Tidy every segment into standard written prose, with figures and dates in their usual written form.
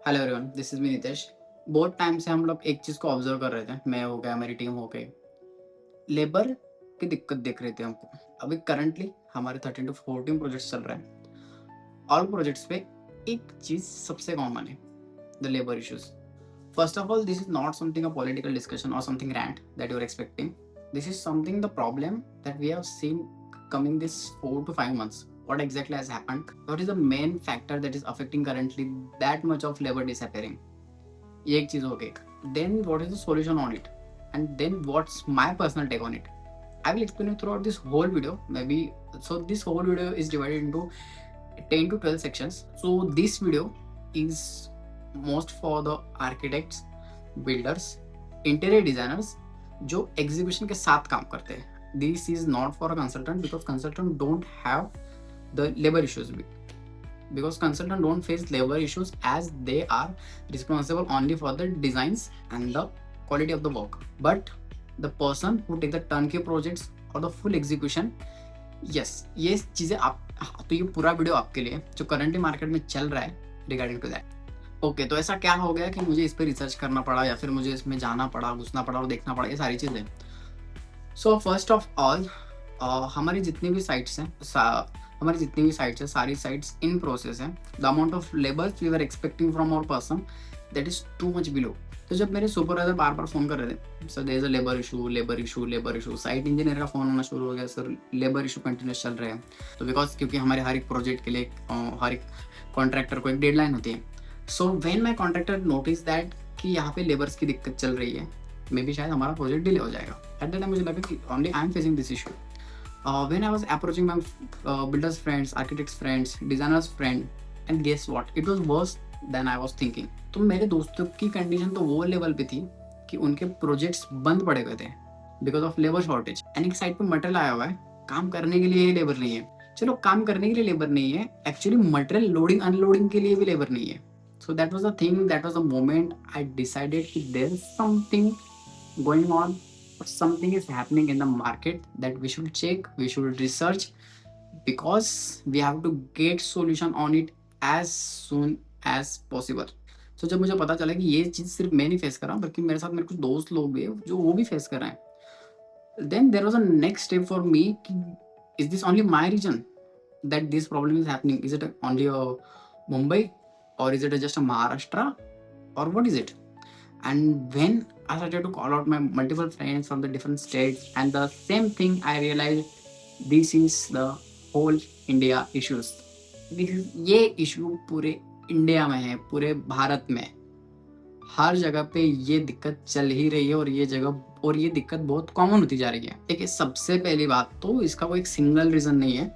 Hello everyone, this is me Nitesh. बहुत time से हम लोग एक चीज़ को ऑब्जर्व कर रहे थे, मैं हो गया, मेरी टीम हो गई, लेबर की दिक्कत देख रहे थे हमको। अभी करंटली हमारे 13 to 14 प्रोजेक्ट्स चल रहे हैं। ऑल प्रोजेक्ट्स पे एक चीज़ सबसे कॉमन है, the labour issues. First of all, this is not something a political discussion और something rant that you are expecting. This is something the problem that we have seen coming this 4 to 5 months. What exactly has happened? What is the main factor that is affecting currently that much of labor disappearing? ये एक चीज हो गई। Then what is the solution on it, and then what's my personal take on it. I will explain you throughout this whole video. Maybe so this whole video is divided into 10 to 12 sections. So this video is most for the architects, builders, interior designers जो execution के साथ काम करते हैं। This is not for a consultant because consultant don't have the labor issues because consultant don't face labor issues as they are responsible only for the designs and the quality of the work, but the person who take the turnkey projects or the full execution, yes, ये चीजें आप, तो ये पूरा video आपके लिए जो currently market में चल रहा है रिगार्डिंग टू दैट। ओके, तो ऐसा क्या हो गया कि मुझे इस पर रिसर्च करना पड़ा या फिर मुझे इसमें जाना पड़ा, घुसना पड़ा और देखना पड़ा, ये सारी चीजें। सो फर्स्ट ऑफ ऑल, हमारी जितनी भी साइट्स हैं, सारी साइट्स इन प्रोसेस हैं। The amount of labour we were expecting from our person that is too much below. तो जब मेरे सुपरवाइजर बार बार फोन कर रहे थे, sir there is a labour issue, labour issue, labour issue. Site engineer का phone होना शुरू हो गया, सर लेबर इशू कंटिन्यूस चल रहे हैं। तो बिकॉज क्योंकि हमारे हर एक प्रोजेक्ट के लिए हर एक कॉन्ट्रैक्टर को एक डेडलाइन होती है। So when my contractor notice that कि यहाँ पे लेबर्स की दिक्कत चल रही है, मे बी शायद हमारा प्रोजेक्ट डिले हो जाएगा। एट दैट टाइम मुझे लगा कि only I am facing this issue. When I was approaching my builders friends, architects friends, designers friend, and guess what? It was worse than I was thinking. तो मेरे दोस्तों की condition तो वो level पे थी कि उनके प्रोजेक्ट्स बंद पड़े हुए थे because of labour shortage. And एक साइड पे मटेरियल आया हुआ है, काम करने के लिए ही लेबर नहीं है। चलो काम करने के लिए लेबर नहीं है, एक्चुअली मटेरियल लोडिंग अनलोडिंग के लिए भी लेबर नहीं है। So that was the thing, that was the moment I decided कि there is something going on, but something is happening in the market that we should check, we should research, because we have to get solution on it as soon as possible. So जब मुझे पता चला कि ये चीज़ सिर्फ मैं नहीं face कर रहा हूँ बल्कि मेरे साथ मेरे कुछ दोस्त लोग भी हैं जो वो भी फेस कर रहे हैं, then there was a next step for me कि is this only my region that this problem is happening? Is it only a Mumbai or is it just a Maharashtra or what is it? And when I started to call out my multiple friends from the different states, and the same thing I realized this is the whole India issues. ये issue पूरे India में है, पूरे भारत में हर जगह पे ये दिक्कत चल ही रही है, और ये दिक्कत बहुत कॉमन होती जा रही है। देखिए, सबसे पहली बात तो इसका कोई सिंगल रीजन नहीं है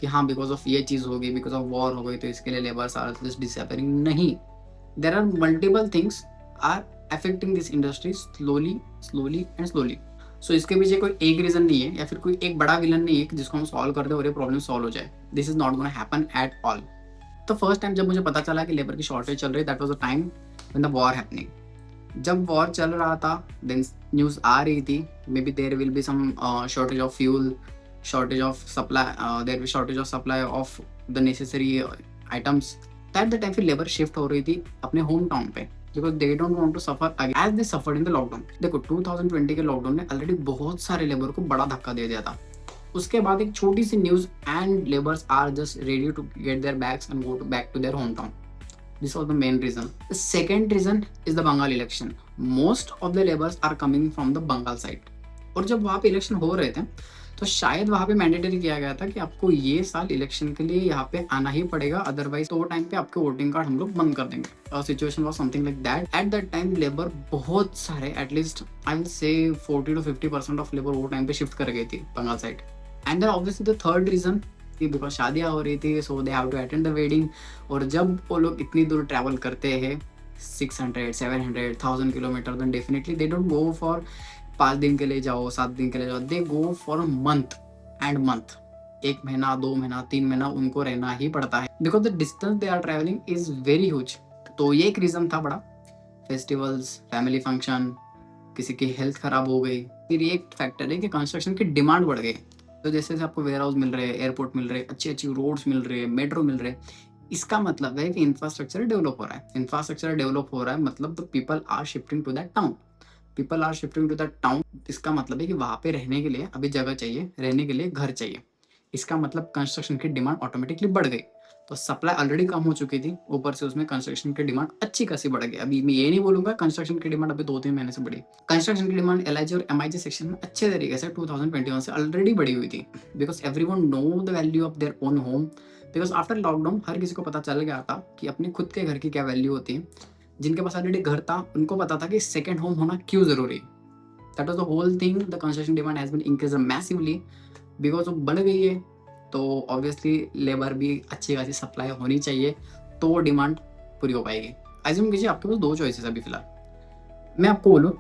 कि हाँ बिकॉज ऑफ ये चीज हो गई, बिकॉज ऑफ वॉर हो गई तो इसके लिए लेबर्स आर जस्ट डिसअपियरिंग। नहीं, there are multiple things are affecting this industry slowly and slowly. So इसके पीछे कोई एक रीजन नहीं है या फिर कोई एक बड़ा विलन नहीं है कि जिसको हम सॉल्व कर दे और ये प्रॉब्लम सॉल्व हो जाए। This is not gonna happen at all. तो फर्स्ट टाइम जब मुझे पता चला कि लेबर की शॉर्टेज चल रही, that was the time when the war happening. जब वॉर चल रहा था देन न्यूज आ रही थी maybe there will be some shortage of fuel, shortage of supply, there will shortage of supply of the necessary items. That the time फिर labour shift हो रही थी अपने होम टाउन पे because they don't want to suffer again as they suffered in the lockdown. देखो 2020 के lockdown ने already बहुत सारे लेबर को बड़ा धक्का दे दिया था। उसके बाद एक छोटी सी news and labours are just ready to get their bags and go back to their home town. This was the main reason. The second reason is the Bengal election. Most of the labours are coming from the Bengal side, और जब वहाँ पे election हो रहे थे तो शायद वहाँ पे मैंडेटरी किया गया था कि आपको ये साल इलेक्शन के लिए यहाँ पे आना ही पड़ेगा, अदरवाइज तो वो टाइम पे आपके वोटिंग कार्ड हम लोग बंद कर देंगे। Situation was something like that. At that time labour बहुत सारे, at least I will say 40 to 50% of labour वो टाइम पे शिफ्ट कर गई थी Bengal side. And then obviously the third reason कि बिकॉज शादियाँ हो रही थी so they have to attend the wedding, और जब वो लोग इतनी दूर ट्रैवल करते हैं 600, 700, 1000 kilometre, then definitely they don't go for 5 दिन के लिए जाओ, 7 दिन के लिए जाओ, they go for month and month. 1 महीना, 2 महीना, 3 महीना उनको रहना ही पड़ता है because the distance they are travelling is very huge. तो ये एक रीजन था बड़ा। फेस्टिवल्स, फैमिली फंक्शन, किसी की हेल्थ खराब हो गई। फिर ये एक फैक्टर है कि कंस्ट्रक्शन की डिमांड बढ़ गई। तो जैसे आपको वेयर हाउस मिल रहे हैं, एयरपोर्ट मिल रहे हैं, अच्छी अच्छी रोड्स मिल रहे हैं, मेट्रो मिल रहे हैं, इसका मतलब है कि इंफ्रास्ट्रक्चर डेवलप हो रहा है। इंफ्रास्ट्रक्चर डेवलप हो रहा है मतलब the people are shifting to that town. People are shifting to that town, इसका मतलब है कि वहाँ पे रहने के लिए अभी जगह चाहिए, रहने के लिए घर चाहिए। इसका मतलब कंस्ट्रक्शन की डिमांड ऑटोमेटिकली बढ़ गई। तो सप्लाई ऑलरेडी कम हो चुकी थी, ऊपर से उसमें कंस्ट्रक्शन की डिमांड अच्छी खासी बढ़ गई। अभी मैं ये नहीं बोलूंगा कंस्ट्रक्शन की डिमांड अभी 2-3 महीने से बढ़ी। कंस्ट्रक्शन की डिमांड एलआईजी और एमआईजी सेक्शन में अच्छे तरीके से 2021 से ऑलरेडी बढ़ी हुई थी, because everyone know the value of their own home. Because after lockdown हर किसी को पता चल गया था कि अपने खुद के घर की क्या वैल्यू होती है। जिनके पास ऑलरेडी घर था उनको पता था कि सेकेंड होम होना क्यों जरूरी है। That was the whole thing. The construction demand has been increase massively because वो बढ़ गई है। तो ऑब्वियसली लेबर भी अच्छी खासी सप्लाई होनी चाहिए, तो वो डिमांड पूरी हो पाएगी। एज्यूम कीजिए आपके पास 2 चॉइसेस अभी फिलहाल। मैं आपको बोलूँ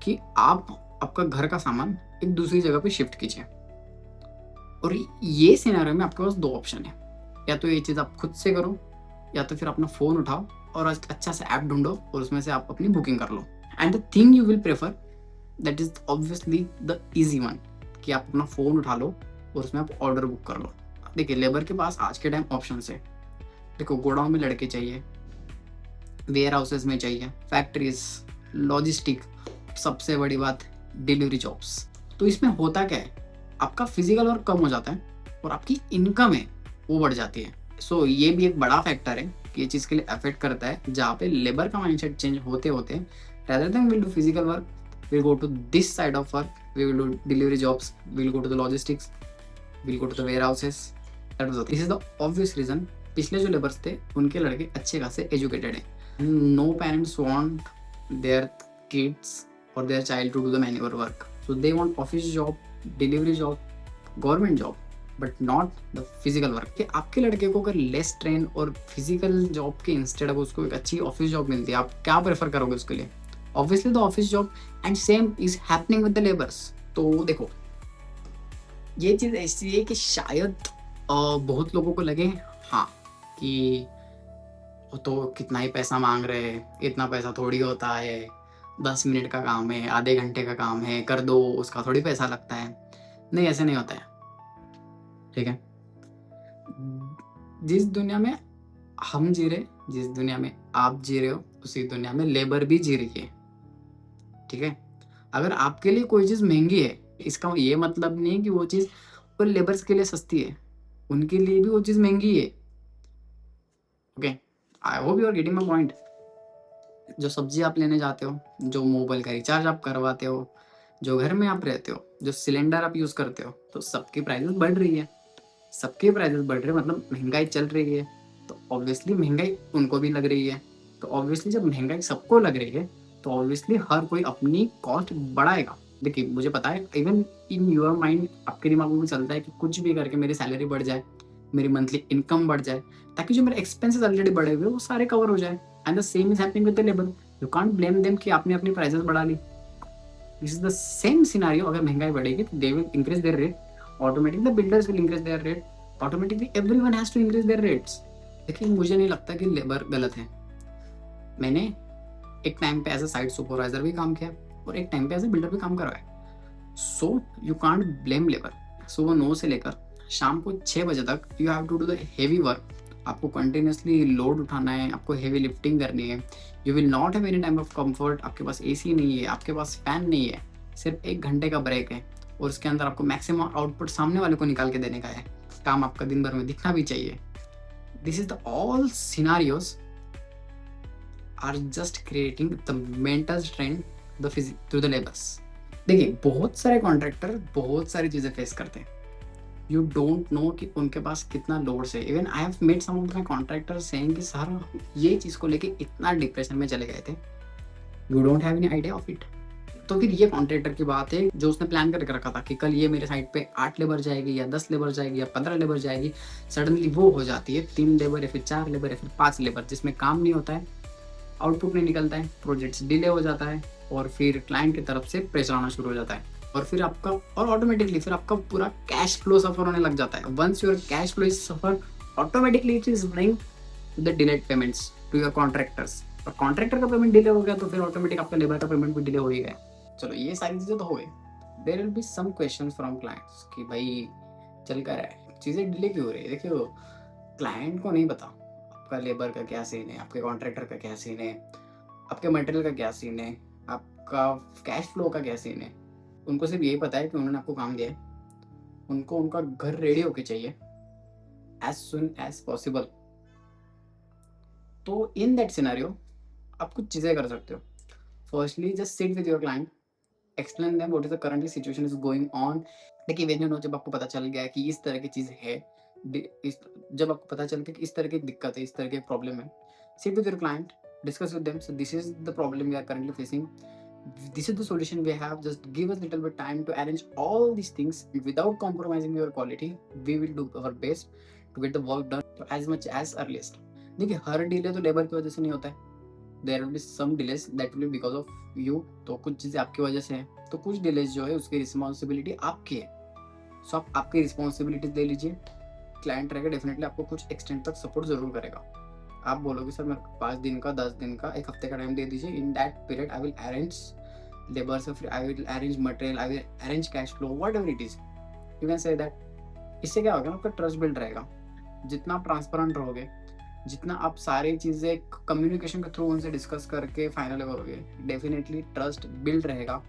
कि आप आपका घर का सामान एक दूसरी जगह पे शिफ्ट कीजिए, और ये सिनेरियो में आपके पास 2 ऑप्शन है। या तो ये चीज़ आप खुद से करो, या तो फिर अपना फ़ोन उठाओ और अच्छा सा ऐप ढूंढो और उसमें से आप अपनी बुकिंग कर लो। And the thing you will prefer that is obviously the easy one, कि आप अपना फ़ोन उठा लो और उसमें आप ऑर्डर बुक कर लो। देखिए लेबर के पास आज के टाइम ऑप्शन है। देखो गोडाउन में लड़के चाहिए, वेयर हाउसेस में चाहिए, फैक्ट्रीज, लॉजिस्टिक, सबसे बड़ी बात डिलीवरी जॉब्स। तो इसमें होता क्या है, आपका फिजिकल वर्क कम हो जाता है और आपकी इनकम है वो बढ़ जाती है। सो ये भी एक बड़ा फैक्टर है कि ये चीज़ के लिए अफेक्ट करता है, जहाँ पे लेबर का माइंडसेट चेंज होते होते rather than we'll do physical work, we'll go to this side of work, we will do delivery jobs, we'll go to the logistics, we'll go to the warehouses. This is the obvious reason पिछले जो labours थे उनके लड़के अच्छे खासे educated हैं। No parents want their kids और their child to do the manual work, so they want office job, delivery job, government job, but not the physical work. कि आपके लड़के को अगर लेस ट्रेन और फिजिकल जॉब के instead अगर उसको एक अच्छी ऑफिस जॉब मिलती है, आप क्या प्रेफर करोगे उसके लिए? Obviously the office job. And same is happening with the labours. तो देखो ये चीज़ ऐसी है कि शायद बहुत लोगों को लगे हाँ कि वो तो कितना ही पैसा मांग रहे हैं, इतना पैसा थोड़ी होता है, 10 मिनट का काम है, आधे घंटे का काम है, कर दो, उसका थोड़ी पैसा लगता है। नहीं, ऐसे नहीं होता है, ठीक है। जिस दुनिया में हम जी रहे, जिस दुनिया में आप जी रहे हो, उसी दुनिया में लेबर भी जी रही है, ठीक है। अगर आपके लिए कोई चीज़ महंगी है, इसका ये मतलब नहीं कि वो चीज़ वो लेबर्स के लिए सस्ती है, उनके लिए भी वो चीज़ महंगी है। Okay, I hope you are getting my point. जो सब्जी आप लेने जाते हो, जो मोबाइल का रिचार्ज आप करवाते हो, जो घर में आप रहते हो, जो सिलेंडर आप यूज़ करते हो, तो सबकी प्राइसेस बढ़ रही है। सबके प्राइसेस बढ़ रहे हैं मतलब महंगाई चल रही है, तो ऑब्वियसली महंगाई उनको भी लग रही है। तो ऑब्वियसली जब महंगाई सबको लग रही है तो ऑब्वियसली हर कोई अपनी कॉस्ट बढ़ाएगा। देखिए मुझे पता है, इवन इन योर माइंड आपके दिमाग में भी चलता है कि कुछ भी करके मेरी सैलरी बढ़ जाए, मेरी मंथली इनकम बढ़ जाए, ताकि जो मेरे एक्सपेंसेस ऑलरेडी बढ़े हुए वो सारे कवर हो जाए। And the same is happening with the labour. You can't blame them कि आपने अपनी प्राइसेस बढ़ा ली। This is the same scenario. अगर महंगाई बढ़ेगी तो they will increase their rate, automatically the builders will increase their rate, automatically everyone has to increase their rates. देखिए मुझे नहीं लगता कि लेबर गलत है। मैंने एक टाइम पे एज अ साइट सुपरवाइजर भी काम किया और एक टाइम पे एज अ बिल्डर भी काम करवाया। So you can't blame labour. सुबह 9 से लेकर शाम को 6 बजे तक you have to do the heavy work. आपको कंटिन्यूसली लोड उठाना है, आपको हेवी लिफ्टिंग करनी है। You will not have any time of comfort. आपके पास एसी नहीं है, आपके पास फैन नहीं है, सिर्फ 1 घंटे का ब्रेक है और उसके अंदर आपको मैक्सिमम आउटपुट सामने वाले को निकाल के देने का है। काम आपका दिन भर में दिखना भी चाहिए। This is the all scenarios are just creating the mental strain through the labours. देखिए बहुत सारे कॉन्ट्रैक्टर बहुत सारी चीज़ें फेस करते हैं। यू डोंट नो कि उनके पास कितना लोड है। Even I have made some of my contractor saying कि सर ये चीज़ को लेके इतना डिप्रेशन में चले गए थे, you don't have any idea of it. तो फिर ये कॉन्ट्रैक्टर की बात है जो उसने प्लान करके रखा था कि कल ये मेरे साइड पे 8 लेबर जाएगी या 10 लेबर जाएगी या 15 लेबर जाएगी, सडनली वो हो जाती है 3 लेबर या फिर 4 लेबर या फिर 5 लेबर, जिसमें काम नहीं होता है, आउटपुट नहीं निकलता है, प्रोजेक्ट्स डिले हो जाता है और फिर क्लाइंट की तरफ से प्रेशर आना शुरू हो जाता है और फिर आपका और ऑटोमेटिकली फिर आपका पूरा कैश फ्लो सफर होने लग जाता है। Once your cash flow is suffer, automatically it is bring the delayed payments to your contractors. और कॉन्ट्रैक्टर का पेमेंट डिले हो गया तो फिर ऑटोमेटिक आपका लेबर का पेमेंट भी डिले हो ही गया। चलो ये सारी चीज़ें तो हो गई। There will be some questions from clients कि भाई चल कर है, चीज़ें डिले क्यों हो रही है। देखिए क्लाइंट को नहीं पता, आपका लेबर का क्या सीन है, आपके कॉन्ट्रैक्टर का क्या सीन है, आपके मटेरियल का क्या सीन है, आपका कैश फ्लो का क्या सीन है। उनको सिर्फ यही पता है कि उन्होंने आपको काम दिया है, उनको उनका घर रेडी होके चाहिए एज सुन एज पॉसिबल। तो इन दैट सिनेरियो आप कुछ चीज़ें कर सकते हो। Firstly just sit with your client, explain them what is the currently situation is going on. देखिए व्हेन यू नो, जब आपको पता चल गया कि इस तरह की चीज़ है, जब आपको पता चल गया कि इस तरह की दिक्कत है, इस तरह की प्रॉब्लम है, sit with your client, discuss with them, so this is the problem we are currently facing, this is the solution we have, just give us little bit time to arrange all these things without compromising your quality. We will do our best to get the work done as much as earliest. देखिए हर delay तो labour की वजह से नहीं होता है, there will be some delays that will be because of you. तो कुछ चीज़ें आपकी वजह से हैं, तो कुछ डिलेज जो है उसकी रिस्पॉन्सिबिलिटी आपकी है। सो आप आपकी रिस्पॉन्सिबिलिटीज ले लीजिए। क्लाइंट रहेगा डेफिनेटली आपको कुछ एक्सटेंट तक सपोर्ट जरूर करेगा। आप बोलोगे सर मेरे को 5 दिन का, 10 दिन का, 1 हफ्ते का टाइम दे दीजिए, in that period I will arrange labour से, फिर I will arrange material, I will arrange cash flow, what ever it is, you can say that. इससे क्या होगा, आपका ट्रस्ट बिल्ड रहेगा। जितना आप ट्रांसपेरेंट रहोगे, जितना आप सारी चीज़ें कम्युनिकेशन के थ्रू उनसे डिस्कस करके फाइनल करोगे, डेफिनेटली ट्रस्ट बिल्ड रहेगा,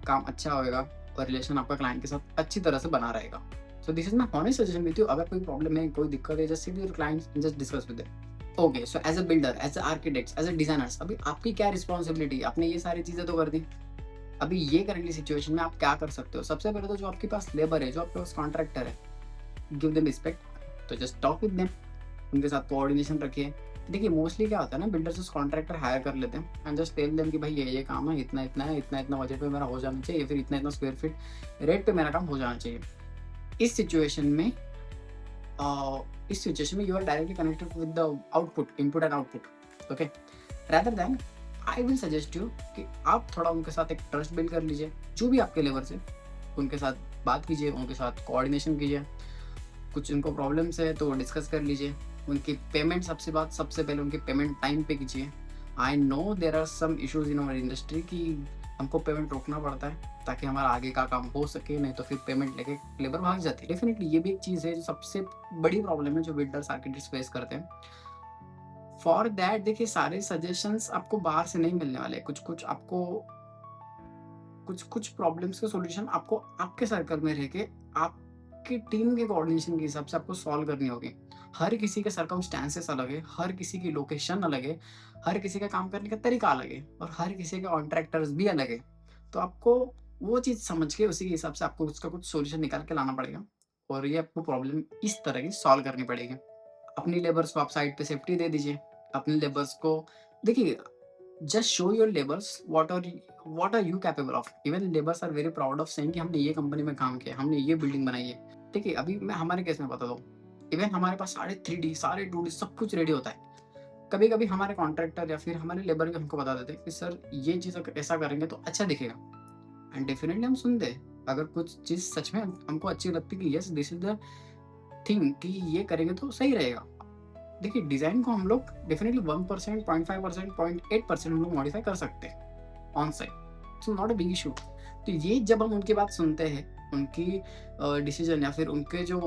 काम अच्छा होएगा और रिलेशन आपका क्लाइंट के साथ अच्छी तरह से बना रहेगा। So this is my honest suggestion with you. अगर कोई प्रॉब्लम है, कोई दिक्कत है, just sit with your clients and just discuss with them. Okay, so as a builder, as a architects, as a designers, अभी आपकी क्या रिस्पॉन्सिबिलिटी है? आपने ये सारी चीज़ें तो कर दी। अभी ये करंटली सिचुएशन में आप क्या कर सकते हो? सबसे पहले तो जो आपके पास लेबर है, जो आपके पास कॉन्ट्रैक्टर है, गिव देम रिस्पेक्ट। तो जस्ट टॉक विद देम, उनके साथ कोऑर्डिनेशन रखिए। देखिए मोस्टली क्या होता है ना, बिल्डर्स जस्ट कॉन्ट्रैक्टर हायर कर लेते हैं एंड जस्ट टेल देम कि भाई ये काम है, इतना इतना है, इतना इतना बजट पे मेरा हो जाना चाहिए, फिर इतना इतना स्क्वायर फीट रेट पे मेरा काम हो जाना चाहिए। इस सिचुएशन में you are directly connected with the output, input and output, okay. Rather than I will suggest you कि आप थोड़ा उनके साथ एक ट्रस्ट बिल्ड कर लीजिए, जो भी आपके लेबर से, उनके साथ बात कीजिए, उनके साथ कोऑर्डिनेशन कीजिए। कुछ उनको प्रॉब्लम्स है तो डिस्कस कर लीजिए। उनकी पेमेंट सबसे पहले उनकी पेमेंट टाइम पे कीजिए। I know there are some issues in our industry कि हमको पेमेंट रोकना पड़ता है ताकि हमारा आगे का काम हो सके, नहीं तो फिर पेमेंट लेके लेबर भाग जाती है। डेफिनेटली ये भी एक चीज़ है जो सबसे बड़ी प्रॉब्लम है जो बिल्डर्स आर्किटेक्ट्स फेस करते हैं। फॉर दैट देखिए सारे सजेशंस आपको बाहर से नहीं मिलने वाले, कुछ प्रॉब्लम्स के सॉल्यूशन आपको आपके सर्कल में रह के आपकी टीम के कोऑर्डिनेशन के हिसाब से आपको सॉल्व करनी होगी। हर किसी के सर्कमस्टेंसेस अलग है, हर किसी की लोकेशन अलग है, हर किसी का काम करने का तरीका अलग है और हर किसी के कॉन्ट्रैक्टर्स भी अलग है। तो आपको वो चीज़ समझ के उसी के हिसाब से आपको उसका कुछ सॉल्यूशन निकाल के लाना पड़ेगा और ये आपको प्रॉब्लम इस तरह की सॉल्व करनी पड़ेगी। अपनी लेबर्स को आप साइड पे सेफ्टी दे दीजिए। अपने लेबर्स को देखिए, just show your labours what are you capable of. Even labours are very proud of saying कि हमने ये कंपनी में काम किया, हमने ये बिल्डिंग बनाई है। देखिए अभी मैं हमारे केस में बता दूँ, इवन हमारे पास सारे 3D सारे 2D सब कुछ रेडी होता है। कभी कभी हमारे कॉन्ट्रैक्टर या फिर हमारे लेबर भी हमको बता देते हैं कि सर ये चीज़ अगर ऐसा करेंगे तो अच्छा दिखेगा, एंड डेफिनेटली हम सुनते हैं। अगर कुछ चीज़ सच में हमको अच्छी लगती है कि yes this is the thing कि ये करेंगे तो सही रहेगा। देखिए डिज़ाइन को हम लोग डेफिनेटली 1%, 0.5%, 0.8% हम लोग मॉडिफाई कर सकते हैं on site, it's not a big issue. तो ये जब हम उनकी बात सुनते हैं, उनकी डिसीजन या फिर उनके जो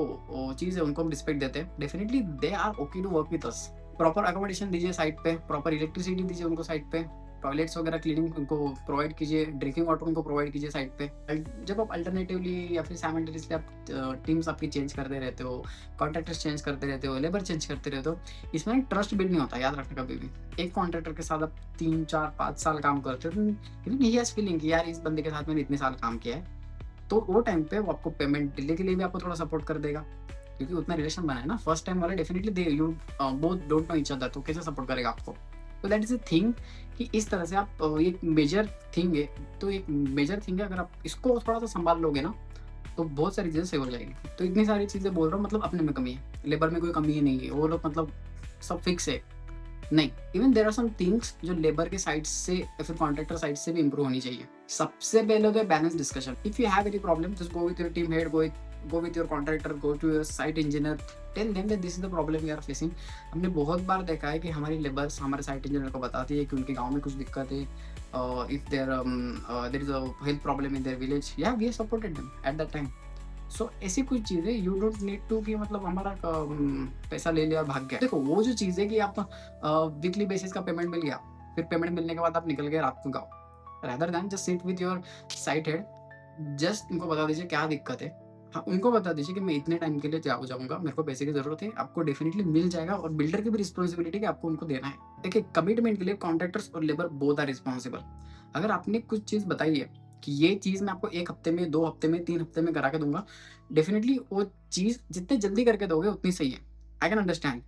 चीज़ है उनको हम रिस्पेक्ट देते हैं, definitely they are okay to work with us. Proper accommodation दीजिए साइट पे, प्रॉपर इलेक्ट्रिसिटी दीजिए उनको साइट पे, टॉयलेट्स वगैरह क्लीनिंग उनको प्रोवाइड कीजिए, ड्रिंकिंग वाटर उनको प्रोवाइड कीजिए साइट पे। जब आप अल्टरनेटिवली या फिर साइमल्टेनियसली आप टीम्स आपकी चेंज करते रहते हो, कॉन्ट्रैक्टर्स चेंज करते रहते हो, लेबर चेंज करते रहते हो, इसमें ट्रस्ट बिल्ड नहीं होता, याद रखना कभी भी। एक कॉन्ट्रैक्टर के साथ आप 3, 4, 5 साल काम करते हो, ही हैज फीलिंग कि यार इस बंदे के साथ मैंने इतने साल काम किया है, तो वो टाइम पे वो आपको पेमेंट डिले के लिए भी आपको थोड़ा सपोर्ट कर देगा, क्योंकि उतना रिलेशन बना है ना। फर्स्ट टाइम वाले definitely they you both don't know each other, तो कैसे सपोर्ट करेगा आपको। तो दैट इज अ थिंग कि इस तरह से आप एक मेजर थिंग है, तो एक मेजर थिंग है, अगर आप इसको थोड़ा सा संभाल लोगे ना तो बहुत सारी चीज़ें सेव हो जाएगी। तो इतनी सारी चीज़ें बोल रहा हूँ, मतलब अपने में कमी है, लेबर में कोई कमी ही नहीं है, वो लोग मतलब सब फिक्स है नहीं। Even there are some things जो लेबर के साइड से या फिर कॉन्ट्रैक्टर साइड से भी इंप्रूव होनी चाहिए। सबसे पहले तो balance discussion. If you have any problem just go with your team head, go with your contractor, go to your site engineer, tell them that this is the problem we are facing। हमने बहुत बार देखा है कि हमारी labours हमारे site engineer को बताती है कि उनके गांव में कुछ दिक्कत है, if there is a health problem in their village, yeah we supported them at that time। सो ऐसी कुछ चीज़ें यू डोंट नीड टू कि मतलब हमारा पैसा ले लिया और भाग गया। देखो वो जो चीज़ है कि आप वीकली बेसिस का पेमेंट मिल गया, फिर पेमेंट मिलने के बाद आप निकल गए रात को गाँव। Rather than just sit with your site head, just उनको बता दीजिए क्या दिक्कत है। हाँ, उनको बता दीजिए कि मैं इतने टाइम के लिए जाऊँगा, मेरे को पैसे की ज़रूरत है, आपको डेफिनिटली मिल जाएगा और बिल्डर की भी रिस्पॉन्सिबिलिटी कि आपको उनको देना है। देखिए कमिटमेंट के लिए कॉन्ट्रैक्टर्स और लेबर बोथ आर रिस्पॉन्सिबल। अगर आपने कुछ चीज़ बताई है कि ये चीज़ मैं आपको 1 हफ्ते में, 2 हफ्ते में, 3 हफ्ते में करा के दूँगा, डेफिनिटली वो चीज़ जितने जल्दी करके दोगे उतनी सही है। I can understand.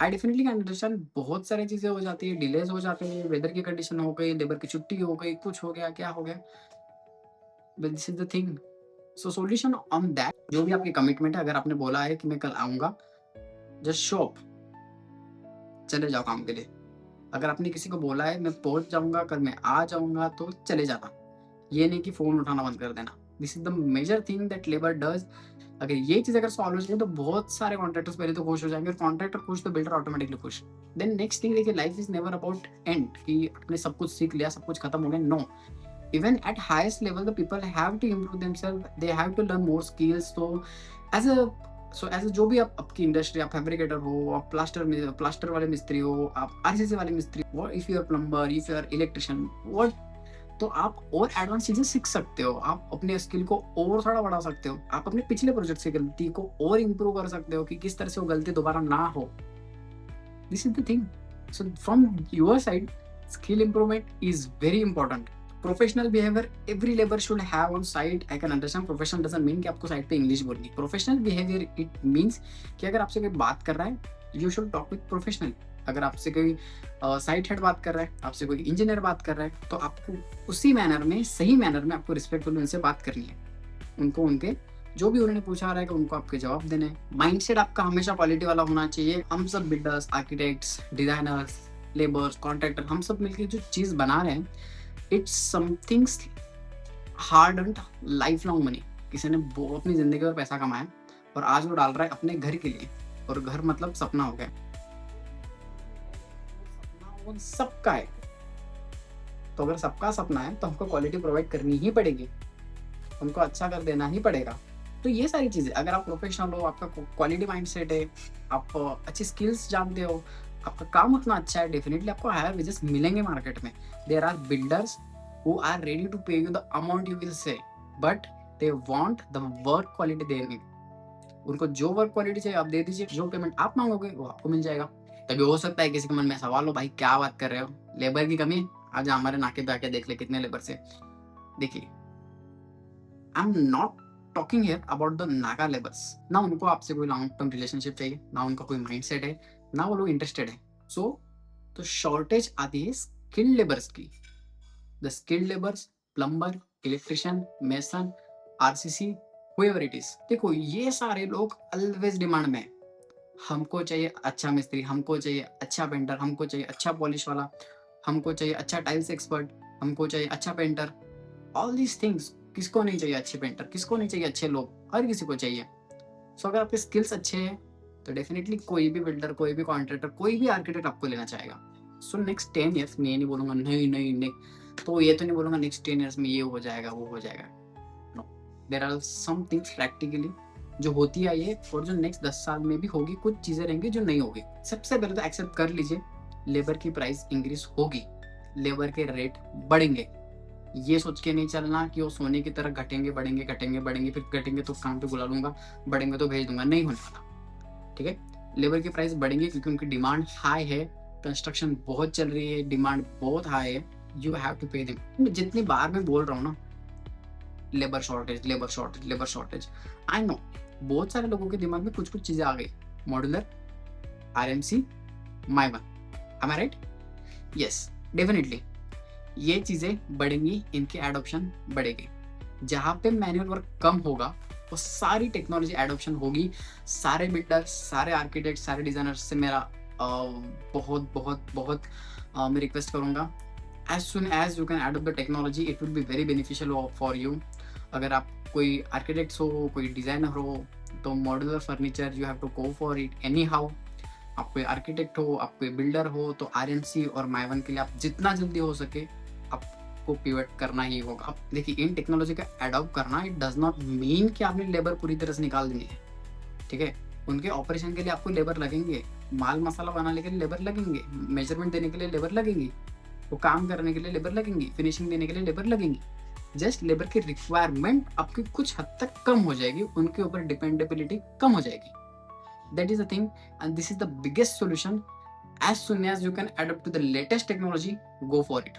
I definitely can understand, बहुत सारी चीज़ें हो जाती है, डिलेज़ हो जाते हैं, वेदर की कंडीशन हो गई, लेबर की छुट्टी हो गई, कुछ हो गया, क्या हो गया। But this is the thing. So solution on that, जो भी आपकी कमिटमेंट है, अगर आपने बोला है कि मैं कल आऊँगा, जस्ट शो अप, चले जाओ काम के लिए। अगर आपने किसी को बोला है मैं पहुँच जाऊँगा, कल मैं आ जाऊँगा, तो चले जाना। ये नहीं कि फ़ोन उठाना बंद कर देना। This is the major thing that labour does. अगर ये चीज़ अगर सॉल्व हो जाए तो बहुत सारे कॉन्ट्रैक्टर्स पहले तो खुश हो जाएँगे और कॉन्ट्रैक्टर खुश तो बिल्डर ऑटोमैटिकली खुश। देन नेक्स्ट थिंग, देखिए life is never about and कि आपने सब कुछ सीख लिया, सब कुछ खत्म हो गया, no. Even at highest level the people have to improve themselves, they have to learn more skills। as a as a जो भी आप आपकी इंडस्ट्री, आप फैब्रिकेटर हो, आप प्लास्टर वाले मिस्त्री हो, आप आरसीसी वाले मिस्त्री हो, if you are plumber, if you are electrician, what, तो आप और एडवांस चीजें सीख सकते हो, आप अपने स्किल को और थोड़ा बढ़ा सकते हो, आप अपने पिछले प्रोजेक्ट से गलती को और इम्प्रूव कर सकते हो कि किस तरह से वो गलती दोबारा ना हो। This is the thing. So from your side skill improvement is very important। Professional behaviour every labour should have on site. I can understand professional doesn't mean कि आपको साइट पे इंग्लिश बोलनी। प्रोफेशनल बिहेवियर इट मीन्स कि अगर आपसे कोई बात कर रहा है, you should talk with professional. अगर आपसे कोई साइट हेड बात कर रहा है, आपसे कोई इंजीनियर बात कर रहा है, तो आपको उसी मैनर में, सही मैनर में आपको रिस्पेक्टफुल उनसे बात करनी है। उनको उनके जो भी उन्होंने पूछा रहेगा उनको आपके जवाब देने हैं। माइंडसेट आपका हमेशा क्वालिटी वाला होना चाहिए। हम सब builders, architects, designers, labours, contractor, हम सब मिलकर जो चीज़ बना रहे हैं, it's somethings hard and life long money. किसी ने वो अपनी जिंदगी में पैसा कमाया और आज वो डाल रहा है अपने घर के लिए, और घर मतलब सपना हो गया। वो सबका है, तो अगर सबका सपना है तो हमको क्वालिटी प्रोवाइड करनी ही पड़ेगी, उनको अच्छा कर देना ही पड़ेगा। तो ये सारी चीज़ें, अगर आप प्रोफेशनल हो, आपका क्वालिटी माइंडसेट है, आप अच्छी स्किल्स जानते हो, आपका काम उतना अच्छा है, डेफिनेटली आपको हायर वेजेस मिलेंगे मार्केट में। There are builders who are ready to pay you the amount you will say, but they want the work quality they need. उनको जो वर्क क्वालिटी चाहिए आप दे दीजिए, जो पेमेंट आप मांगोगे वो आपको मिल जाएगा। तभी हो सकता है किसी के मन में सवाल हो, भाई क्या बात कर रहे हो, लेबर की कमी है, आज हमारे नाके पे आके देख ले कितने लेबर से। देखिए, I am not talking here about the Naga labours. ना उनको आपसे कोई लॉन्ग टर्म रिलेशनशिप चाहिए, ना उनका कोई माइंडसेट है, ना वो लोग इंटरेस्टेड है। सो तो शॉर्टेज आती है स्किल्ड लेबर्स की। The skilled labours, plumber, electrician, mason, RCC, whoever it is. देखो ये सारे लोग ऑलवेज डिमांड में। हमको चाहिए अच्छा मिस्त्री, हमको चाहिए अच्छा पेंटर, हमको चाहिए अच्छा पॉलिश वाला, हमको चाहिए अच्छा टाइल्स एक्सपर्ट, हमको चाहिए अच्छा पेंटर। ऑल दीज थिंग्स, किसको नहीं चाहिए अच्छे पेंटर, किसको नहीं चाहिए अच्छे लोग, हर किसी को चाहिए। सो अगर आपके स्किल्स अच्छे हैं तो डेफिनेटली कोई भी बिल्डर, कोई भी कॉन्ट्रैक्टर, कोई भी आर्किटेक्ट आपको लेना चाहेगा। सो नेक्स्ट 10 ईयर्स में ये नहीं बोलूंगा नहीं, तो ये तो नहीं बोलूंगा नेक्स्ट 10 ईयर्स में ये हो जाएगा, वो हो जाएगा। No, there are some things practically जो होती आई है और जो नेक्स्ट 10 साल में भी होगी। कुछ चीजें रहेंगी जो नहीं होगी। सबसे पहले तो एक्सेप्ट कर लीजिए, लेबर की प्राइस इंक्रीज होगी, लेबर के रेट बढ़ेंगे। ये सोच के नहीं चलना कि वो सोने की तरह घटेंगे बढ़ेंगे, घटेंगे बढ़ेंगे, फिर घटेंगे तो काम पे बुला लूंगा, बढ़ेंगे तो भेज दूंगा, नहीं होने वाला। ठीक है, लेबर की प्राइस बढ़ेंगे क्योंकि उनकी डिमांड हाई है, कंस्ट्रक्शन बहुत चल रही है, डिमांड बहुत हाई है, you have to pay them. जितनी बार मैं बोल रहा हूँ ना, labour shortage, labour shortage, labour shortage, I know बहुत सारे लोगों के दिमाग में कुछ कुछ चीजें आ गई, मॉड्यूलर, आरएमसी, माइवन, एम आई राइट? यस, डेफिनेटली ये चीजें बढ़ेंगी, इनकी एडॉप्शन बढ़ेगी। जहाँ पे मैनुअल वर्क कम होगा वो सारी टेक्नोलॉजी एडॉप्शन होगी। सारे बिल्डर, सारे आर्किटेक्ट, सारे डिजाइनर्स से मेरा बहुत बहुत बहुत मैं रिक्वेस्ट करूँगा, as soon as you can adopt the technology, it will be very beneficial for you. अगर आप कोई आर्किटेक्ट्स हो, कोई डिजाइनर हो, तो modular furniture you have to go for it anyhow. आप कोई आर्किटेक्ट हो, आप कोई बिल्डर हो, तो आरएमसी और माइवन के लिए आप जितना जल्दी हो सके आप आपको पिवट करना ही होगा। अब देखिए, इन टेक्नोलॉजी का अडॉप्ट करना इट डज नॉट मीन कि आपने लेबर पूरी तरह से निकाल देनी है, ठीक है? उनके ऑपरेशन के लिए आपको लेबर लगेंगे, माल मसाला बनाने के लिए लेबर लगेंगे, मेजरमेंट देने के लिए लेबर लगेंगी, वो काम करने के लिए लेबर लगेंगी, फिनिशिंग देने के लिए लेबर लगेंगी। जस्ट लेबर की रिक्वायरमेंट आपकी कुछ हद तक कम हो जाएगी, उनके ऊपर डिपेंडेबिलिटी कम हो जाएगी। That is the thing and this is the biggest solution. As soon as you can adopt to the latest technology, go for it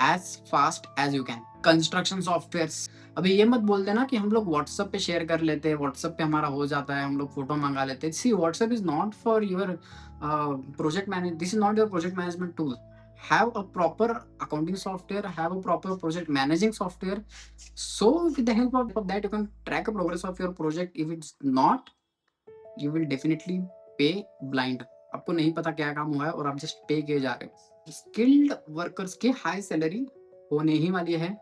as fast as you can. Construction software, अभी ये मत बोल देना कि हम लोग व्हाट्सएप पे share कर लेते हैं, व्हाट्सएप पे हमारा हो जाता है, हम लोग फोटो मंगा लेते हैं। See, WhatsApp is not for your project manage, this is not your project management tool. Have a proper accounting software, have a proper project managing software, so with the help of that you can track a progress of your project. If it's not, you will definitely pay blind, आपको नहीं पता क्या काम हुआ है और आप just पे किए जा रहे हो। स्किल्ड वर्कर्स की हाई सैलरी होने ही वाली है,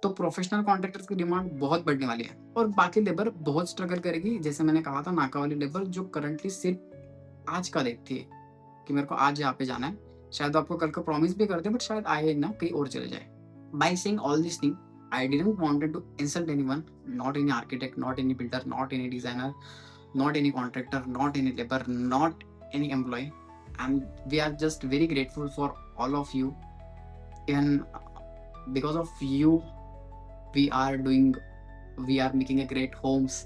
तो प्रोफेशनल कॉन्ट्रैक्टर्स की डिमांड बहुत बढ़ने वाली है और बाकी लेबर बहुत स्ट्रगल करेगी। जैसे मैंने कहा था, नाका वाली लेबर जो करंटली सिर्फ आज का देखती है कि मेरे को आज यहाँ पे जाना है, शायद आपको कल को प्रॉमिस भी करते हैं बट शायद आए ना कहीं और चले जाए। By saying all this thing, I didn't wanted to insult anyone, not any architect, not any builder, not any designer, not any contractor, not any labor, not any employee. And we are just very grateful for all of you. And because of you, we are making a great homes.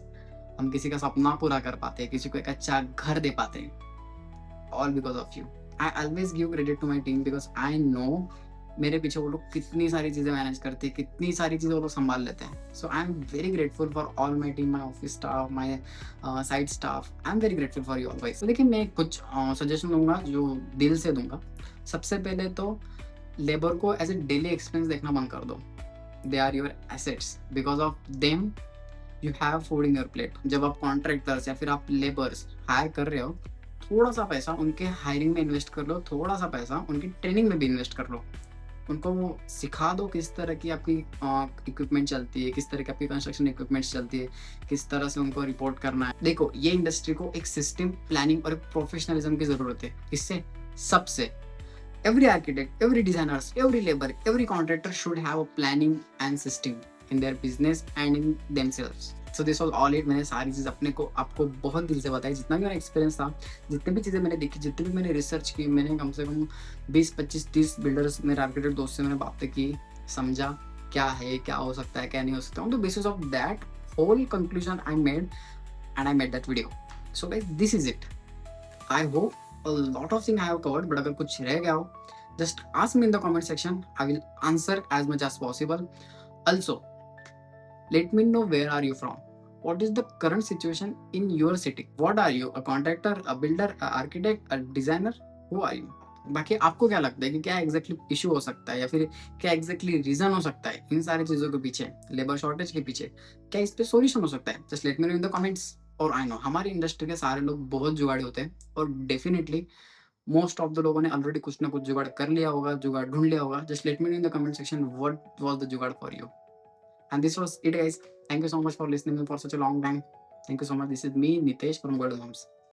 हम किसी का सपना पूरा कर पाते हैं, किसी को एक अच्छा घर दे पाते हैं, all because of you. I always give credit to my team because I know मेरे पीछे वो लोग कितनी सारी चीज़ें मैनेज करते हैं, कितनी सारी चीज़ें वो लोग संभाल लेते हैं। So I am very grateful for all my team, my office staff, my side staff. I am very grateful for you always. देखिए, मैं कुछ सजेशन दूंगा जो दिल से दूंगा। सबसे पहले तो लेबर को एज ए डेली एक्सपेंस देखना बंद कर दो। They are your assets, because of them you have food in your plate. जब आप कॉन्ट्रैक्टर्स या फिर आप लेबर्स हायर कर रहे हो, थोड़ा सा पैसा उनके हायरिंग में इन्वेस्ट कर लो, थोड़ा सा पैसा उनकी ट्रेनिंग में भी इन्वेस्ट कर लो। उनको वो सिखा दो किस तरह की आपकी इक्विपमेंट चलती है, किस तरह की आपकी कंस्ट्रक्शन इक्विपमेंट्स चलती है, किस तरह से उनको रिपोर्ट करना है। देखो, ये इंडस्ट्री को एक सिस्टम, प्लानिंग और एक प्रोफेशनलिज्म की जरूरत है। इससे सबसे every architect, every designers, every labor, every contractor should have a planning and system in their business and in themselves. So this was all it. मैंने सारी चीज़ अपने को आपको बहुत दिल से बताई, जितना भी मेरा एक्सपीरियंस था, जितनी भी चीज़ें मैंने देखी, जितनी भी मैंने रिसर्च की, मैंने कम से कम 20, 25, 30 बिल्डर्स, मेरे आर्किटेक्ट दोस्त से मैंने बातें की, समझा क्या है, क्या हो सकता है, क्या नहीं हो सकता। On the basis of that whole conclusion I made and I made that video. So guys, this is it. I hope a lot of things I have covered, but अगर कुछ रह गया हो, just ask me in the comment section. I will answer as much as possible. Also, let me know where are you from. What is the current situation in your city? What are you? A contractor, a builder, a architect, a designer? Who are you? बाकी आपको क्या लगता है कि क्या exactly issue हो सकता है या फिर क्या एग्जैक्टली रीजन हो सकता है इन सारी चीजों के पीछे, लेबर शॉर्टेज के पीछे? क्या इस पे सॉल्यूशन हो सकता है? Just let me know in the comments. और आई नो हमारी इंडस्ट्री के सारे लोग बहुत जुगाड़े होते हैं और डेफिनेटली मोस्ट ऑफ द लोगों ने ऑलरेडी कुछ ना कुछ जुगाड़ कर लिया होगा, जुगाड़ ढूंढ लिया होगा। Just let me know in the comment section what was the jugaad for you. And this was it guys. Thank you so much for listening me for such a long time. Thank you so much. This is me Nitesh from Golden Holmes.